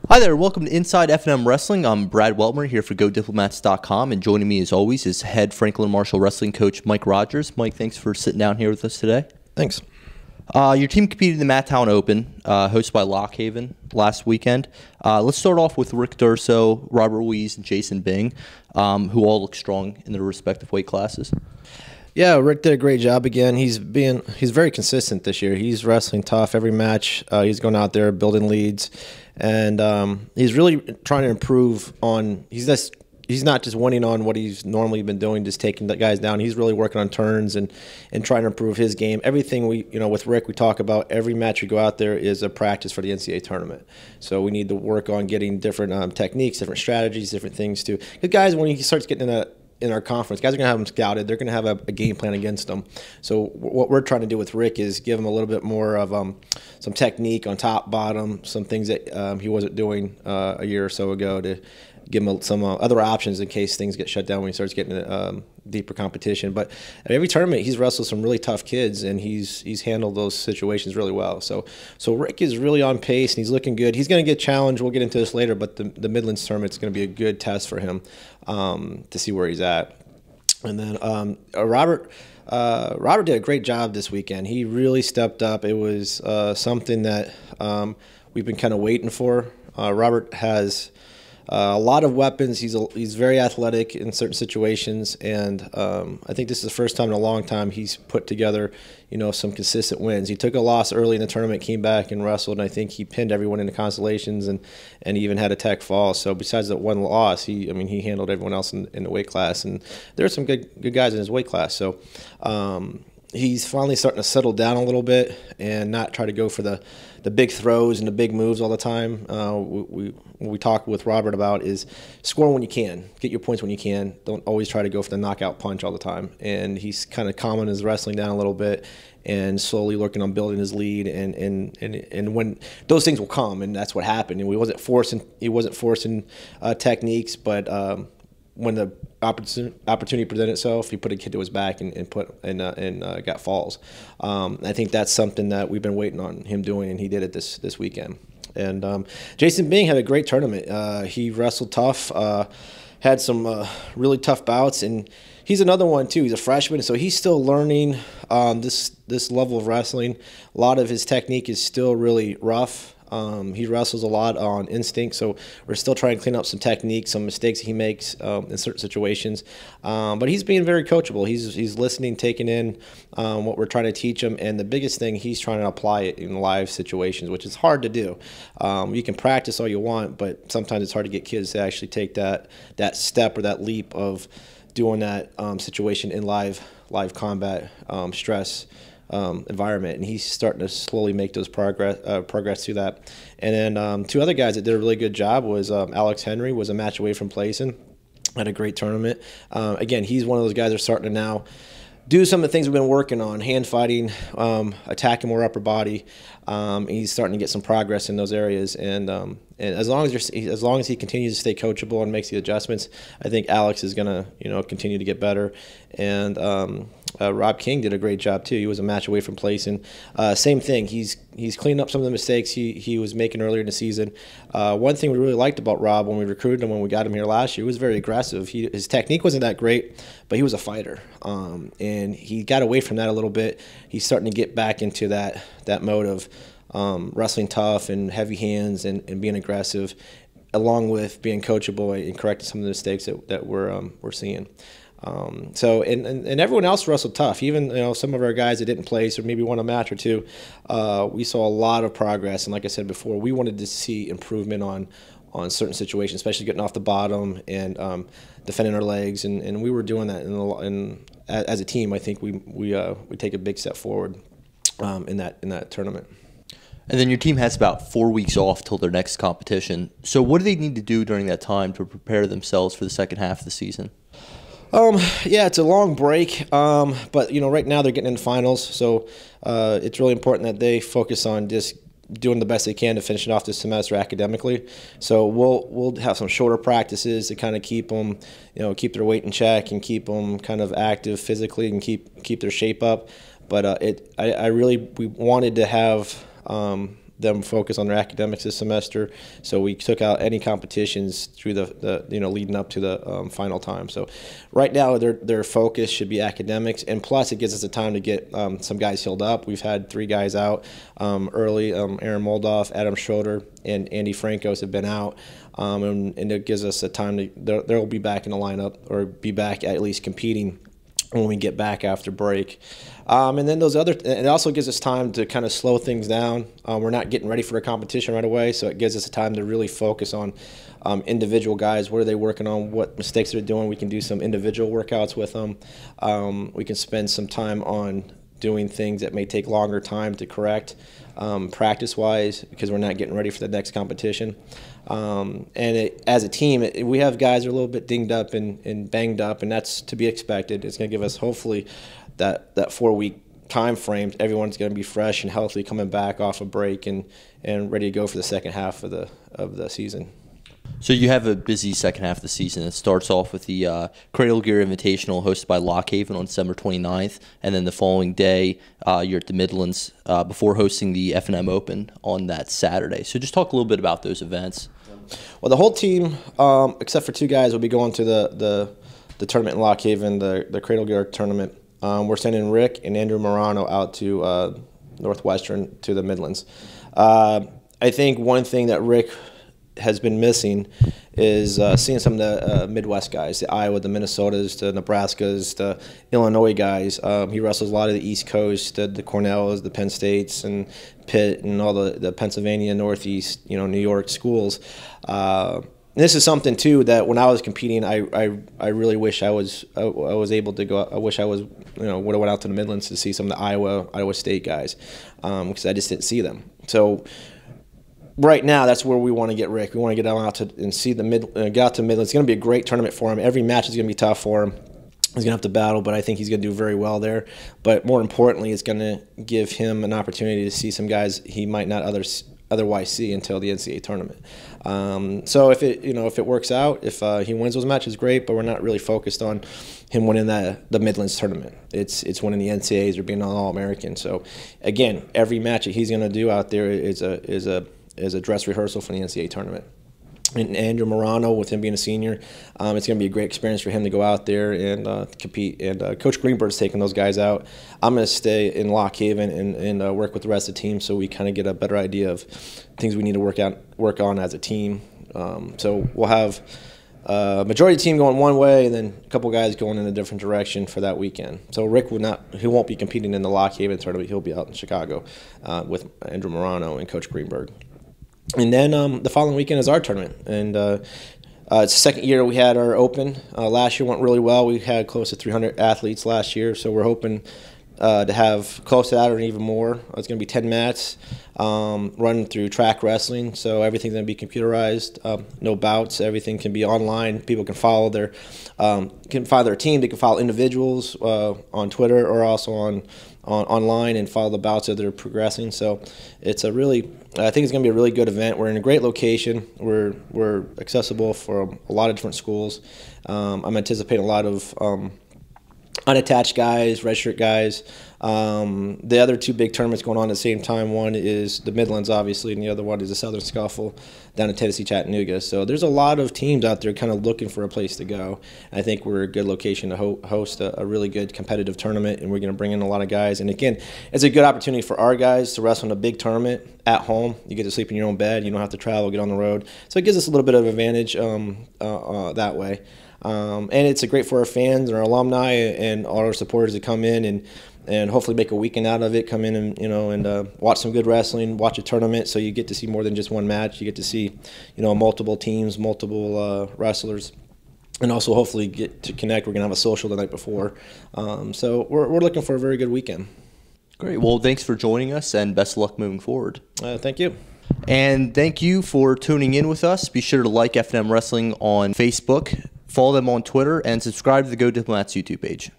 Hi there, welcome to Inside F&M Wrestling. I'm Brad Weltmer here for GoDiplomats.com, and joining me as always is head Franklin Marshall Wrestling coach Mike Rogers. Mike, thanks for sitting down here with us today. Thanks. Your team competed in the Madtown Open, hosted by Lockhaven last weekend. Let's start off with Rick Durso, Robert Ruiz, and Jason Bing, who all look strong in their respective weight classes. Yeah, Rick did a great job again. He's very consistent this year. He's wrestling tough every match. He's going out there building leads, and he's really trying to improve on. He's not just winning on what he's normally been doing, just taking the guys down. He's really working on turns and trying to improve his game. Everything with Rick, we talk about every match we go out there is a practice for the NCAA tournament. So we need to work on getting different techniques, different strategies, different things too. Because guys, when he starts getting in our conference, guys are going to have them scouted. They're going to have a game plan against them. So what we're trying to do with Rick is give him a little bit more of some technique on top, bottom, some things that he wasn't doing a year or so ago to give him some other options in case things get shut down when he starts getting deeper competition. But at every tournament, he's wrestled some really tough kids, and he's handled those situations really well. So Rick is really on pace, and he's looking good. He's going to get challenged. We'll get into this later, but the Midlands tournament is going to be a good test for him to see where he's at. And then Robert did a great job this weekend. He really stepped up. It was something that we've been kind of waiting for. Robert has a lot of weapons. He's very athletic in certain situations, and I think this is the first time in a long time he's put together, some consistent wins. He took a loss early in the tournament, came back and wrestled, and I think he pinned everyone in the constellations and even had a tech fall. So besides that one loss, he handled everyone else in the weight class, and there are some good guys in his weight class. So he's finally starting to settle down a little bit and not try to go for the big throws and the big moves all the time. What we talk with Robert about is score when you can, get your points when you can. Don't always try to go for the knockout punch all the time. And he's kind of calming his wrestling down a little bit and slowly working on building his lead. And when those things will come, and that's what happened. And he wasn't forcing techniques, but when the opportunity presented itself, he put a kid to his back and got falls. I think that's something that we've been waiting on him doing, and he did it this weekend. And Jason Bing had a great tournament. He wrestled tough, had some really tough bouts, and he's another one too. He's a freshman, so he's still learning this level of wrestling. A lot of his technique is still really rough. He wrestles a lot on instinct, so we're still trying to clean up some techniques, some mistakes he makes in certain situations. But he's being very coachable. He's listening, taking in what we're trying to teach him, and the biggest thing, he's trying to apply it in live situations, which is hard to do. You can practice all you want, but sometimes it's hard to get kids to actually take that step or that leap of doing that situation in live combat stress environment, and he's starting to slowly make those progress through that. And then two other guys that did a really good job was Alex Henry was a match away from placing, had a great tournament. Again, he's one of those guys that are starting to now do some of the things we've been working on, hand fighting, attacking more upper body. He's starting to get some progress in those areas, and as long as he continues to stay coachable and makes the adjustments, I think Alex is going to continue to get better. And Rob King did a great job too. He was a match away from placing. Same thing. He's cleaned up some of the mistakes he was making earlier in the season. One thing we really liked about Rob when we recruited him, when we got him here last year, he was very aggressive. His technique wasn't that great, but he was a fighter, and he got away from that a little bit. He's starting to get back into that mode of wrestling tough and heavy hands and being aggressive, along with being coachable and correcting some of the mistakes that we're seeing. So everyone else wrestled tough. Even some of our guys that didn't place or maybe won a match or two, we saw a lot of progress. And like I said before, we wanted to see improvement on certain situations, especially getting off the bottom and defending our legs. And we were doing that. And as a team, I think we take a big step forward in that tournament. And then your team has about 4 weeks off till their next competition. So what do they need to do during that time to prepare themselves for the second half of the season? Yeah, it's a long break, but right now they're getting into finals, so it's really important that they focus on just doing the best they can to finish it off this semester academically. So we'll have some shorter practices to kind of keep them, keep their weight in check and keep them kind of active physically and keep their shape up. But we wanted to have them focus on their academics this semester. So we took out any competitions through the leading up to the final time. So right now their focus should be academics, and plus it gives us the time to get some guys healed up. We've had 3 guys out early. Aaron Moldoff, Adam Schroeder, and Andy Francos have been out. And it gives us a time to they'll be back in the lineup, or be back at least competing when we get back after break. And then it also gives us time to kind of slow things down. We're not getting ready for a competition right away, so it gives us a time to really focus on individual guys. What are they working on? What mistakes they're doing? We can do some individual workouts with them. We can spend some time on doing things that may take longer time to correct practice-wise, because we're not getting ready for the next competition. As a team, we have guys who are a little bit dinged up and banged up, and that's to be expected. It's going to give us, hopefully, that 4-week time frame. Everyone's going to be fresh and healthy coming back off a break and ready to go for the second half of the season. So you have a busy second half of the season. It starts off with the Cradle Gear Invitational hosted by Lock Haven on December 29th, and then the following day you're at the Midlands before hosting the F&M Open on that Saturday. So just talk a little bit about those events. Well, the whole team, except for 2 guys, will be going to the tournament in Lock Haven, the Cradle Gear tournament. We're sending Rick and Andrew Morano out to Northwestern, to the Midlands. I think one thing that Rick has been missing is seeing some of the Midwest guys, the Iowa, the Minnesotas, the Nebraskas, the Illinois guys. He wrestles a lot of the East Coast, the Cornells, the Penn States, and Pitt, and all the Pennsylvania, Northeast, New York schools. This is something too that when I was competing, I really wish I was able to go. I wish I was would have went out to the Midlands to see some of the Iowa State guys, because I just didn't see them. So right now, that's where we want to get Rick. We want to get him out and see get out to Midlands. It's going to be a great tournament for him. Every match is going to be tough for him. He's going to have to battle, but I think he's going to do very well there. But more importantly, it's going to give him an opportunity to see some guys he might not otherwise see until the NCAA tournament. So if it works out, if he wins those matches, great. But we're not really focused on him winning the Midlands tournament. It's winning the NCAAs or being an All-American. So again, every match that he's going to do out there is a dress rehearsal for the NCAA tournament. And Andrew Morano, with him being a senior, it's going to be a great experience for him to go out there and compete. And Coach Greenberg's taking those guys out. I'm going to stay in Lock Haven and work with the rest of the team, so we kind of get a better idea of things we need to work on as a team. So we'll have majority of the team going one way, and then a couple guys going in a different direction for that weekend. So Rick he won't be competing in the Lock Haven tournament. He'll be out in Chicago with Andrew Morano and Coach Greenberg. And then the following weekend is our tournament, and it's the second year we had our Open. Last year went really well. We had close to 300 athletes last year, so we're hoping to have close to that or even more. It's going to be 10 mats, run through track wrestling, so everything's going to be computerized. No bouts. Everything can be online. People can follow their team. They can follow individuals on Twitter or also online and follow the bouts as they're progressing. So it's I think it's going to be a really good event. We're in a great location. We're accessible for a lot of different schools. I'm anticipating a lot of unattached guys, redshirt guys. The other 2 big tournaments going on at the same time, one is the Midlands, obviously, and the other one is the Southern Scuffle down in Tennessee, Chattanooga. So there's a lot of teams out there kind of looking for a place to go. And I think we're a good location to host a really good competitive tournament, and we're going to bring in a lot of guys. And again, it's a good opportunity for our guys to wrestle in a big tournament at home. You get to sleep in your own bed. You don't have to travel, get on the road. So it gives us a little bit of advantage that way. And it's great for our fans and our alumni and all our supporters to come in and hopefully make a weekend out of it. Come in and watch some good wrestling, watch a tournament, so you get to see more than just one match. You get to see multiple teams, multiple wrestlers, and also hopefully get to connect. We're gonna have a social the night before, so we're looking for a very good weekend. Great. Well, thanks for joining us, and best of luck moving forward. Thank you. And thank you for tuning in with us. Be sure to like F&M Wrestling on Facebook, follow them on Twitter, and subscribe to the GoDiplomats YouTube page.